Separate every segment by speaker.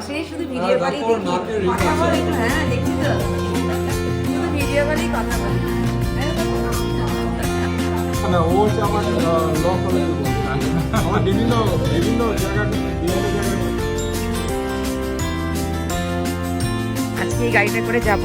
Speaker 1: সেই শুধু ভিডিও কলেই দেখি কথা বলে। হ্যাঁ দেখছি তো, শুধু ভিডিও কলেই কথা বলি।
Speaker 2: না ও হচ্ছে আমার ল কলেজের বন্ধু। আমার বিভিন্ন বিভিন্ন জায়গায়
Speaker 1: আজকে এই গাড়িটা করে যাব।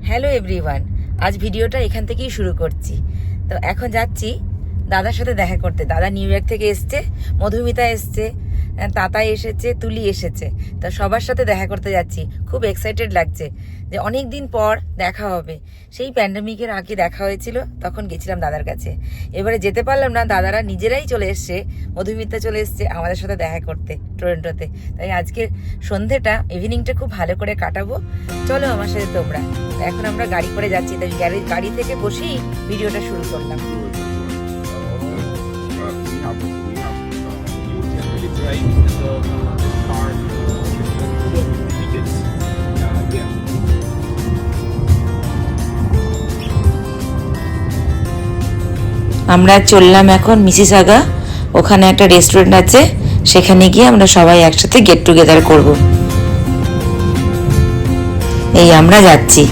Speaker 1: হ্যালো এভরিওয়ান, আজ ভিডিওটা এখান থেকেই শুরু করছি। তো এখন যাচ্ছি দাদার সাথে দেখা করতে। দাদা নিউ ইয়র্ক থেকে এসছে, মধুমিতা এসছে, তাতাই এসেছে, তুলি এসেছে। তো সবার সাথে দেখা করতে যাচ্ছি। খুব এক্সাইটেড লাগছে যে অনেক দিন পর দেখা হবে। সেই প্যান্ডামিকের আগে দেখা হয়েছিল, তখন গেছিলাম দাদার কাছে। এবারে যেতে পারলাম না, দাদারা নিজেরাই চলে এসছে, মধুমিতা চলে এসছে আমাদের সাথে দেখা করতে টরন্টোতে। তাই আজকে সন্ধেটা, ইভিনিংটা খুব ভালো করে কাটাবো। চলো আমার সাথে তোমরা। এখন আমরা গাড়ি করে যাচ্ছি, তাই গাড়ি থেকে বসেই ভিডিওটা শুরু করলাম। আমরা চললাম এখন মিসিসাগা। ওখানে একটা রেস্টুরেন্ট আছে, সেখানে গিয়ে আমরা সবাই একসাথে গেট টুগেদার করব। এই আমরা যাচ্ছি,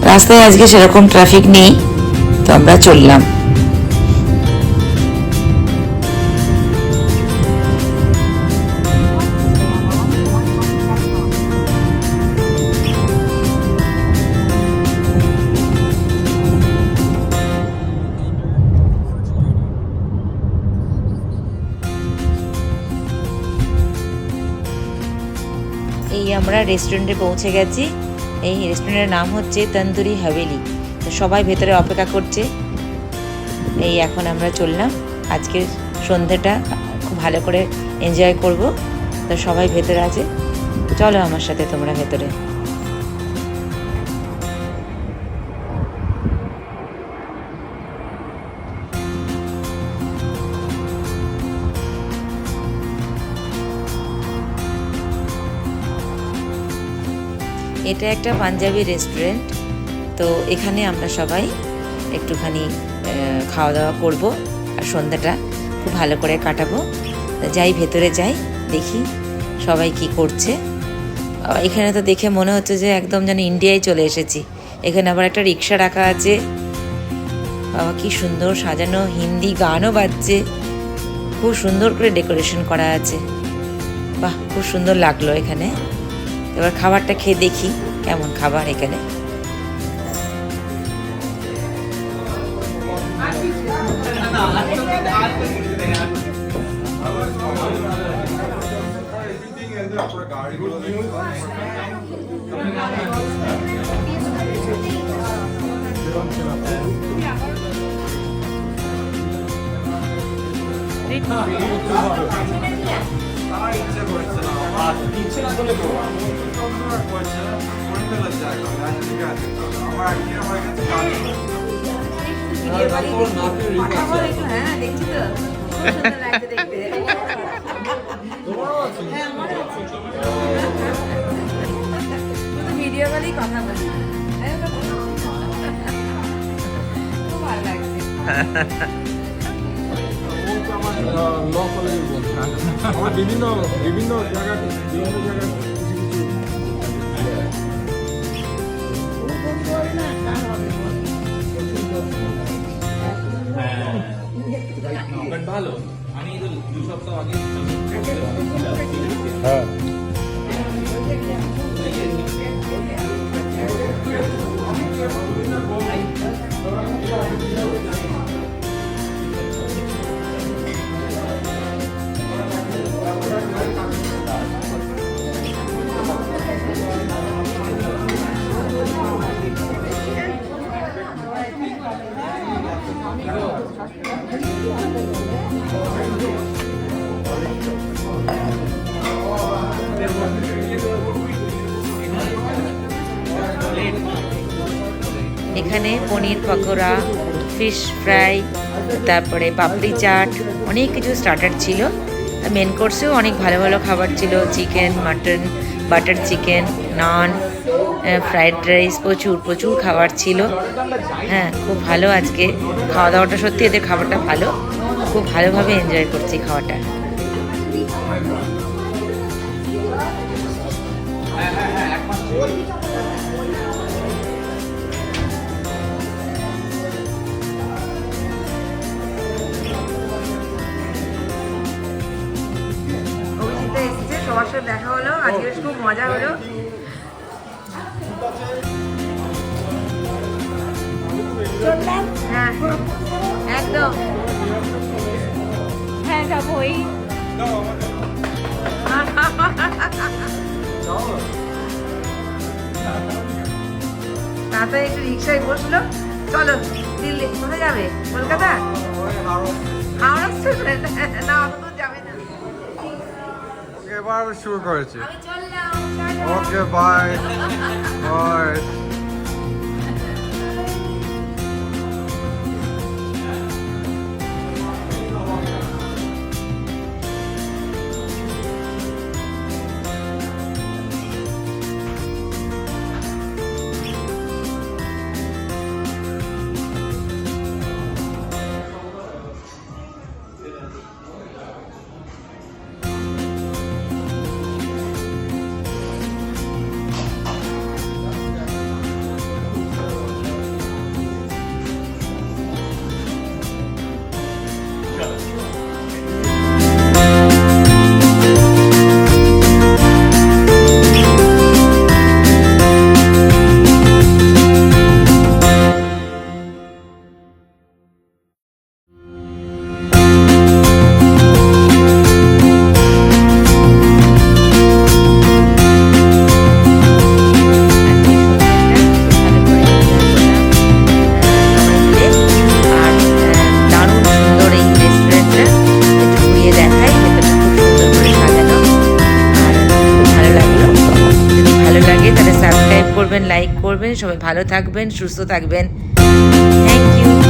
Speaker 1: রাস্তায় আজকে সেরকম ট্রাফিক নেই, তো আমরা চললাম। এই আমরা রেস্টুরেন্টে পৌঁছে গেছি। এই রেস্টুরেন্টের নাম হচ্ছে তন্দুরি হাভেলি। তো সবাই ভেতরে অপেক্ষা করছে। এই এখন আমরা চললাম। আজকের সন্ধ্যেটা খুব ভালো করে এনজয় করব। তো সবাই ভেতরে আছে, চলো আমার সাথে তোমরা ভেতরে। এটা একটা পাঞ্জাবি রেস্টুরেন্ট। তো এখানে আমরা সবাই একটুখানি খাওয়া দাওয়া করব আর সন্ধ্যাটা খুব ভালো করে কাটাবো। যাই ভেতরে যাই, দেখি সবাই কি করছে। এখানে তো দেখে মনে হচ্ছে যে একদম যেন ইন্ডিয়ায় চলে এসেছি। এখানে আবার একটা রিক্সা রাখা আছে, বাবা কি সুন্দর সাজানো, হিন্দি গানও বাজছে, খুব সুন্দর করে ডেকোরেশন করা আছে। বাহ, খুব সুন্দর লাগলো এখানে। এবার খাবারটা খেয়ে দেখি কেমন খাবার এখানে। হ্যাঁ দেখছি তো, ভিডিও কলেই কথা বলি। খুব ভালো লাগছে।
Speaker 2: আমার ল কলেজের বন্ধু। আমার বিভিন্ন বিভিন্ন জায়গায়
Speaker 3: ভালো। আমি 2 সপ্তাহ আগে
Speaker 2: হ্যাঁ
Speaker 1: এখানে পনির পকোড়া, ফিশ ফ্রাই, তারপরে পাপড়ি চাট, অনেক কিছু স্টার্টার ছিল। মেন কোর্সেও অনেক ভালো ভালো খাবার ছিল, চিকেন, মাটন, বাটার চিকেন, নান, ফ্রাইড রাইস, প্রচুর প্রচুর খাবার ছিল। হ্যাঁ, খুব ভালো আজকে খাওয়া দাওয়াটা, সত্যি এদের খাবারটা ভালো, খুব ভালোভাবে এনজয় করছি খাওয়াটা। অভিজিৎ এসেছে, সবার সাথে দেখা হলো, আজকে বেশ খুব মজা হলো। হ্যাঁ একদম,
Speaker 4: হ্যাঁ যাবোই।
Speaker 1: তাড়াতাড়ি একটু রিক্সায় বসলো, চলো দিল্লি। কোথায় যাবে? কলকাতা? হাওড়া স্টেশন? না, অত দূর যাবে না।
Speaker 2: এবার শুরু করেছি।
Speaker 4: আমি চললাম।
Speaker 2: Okay bye bye. লাইক করবেন, সবাই ভালো থাকবেন, সুস্থ থাকবেন। Thank you.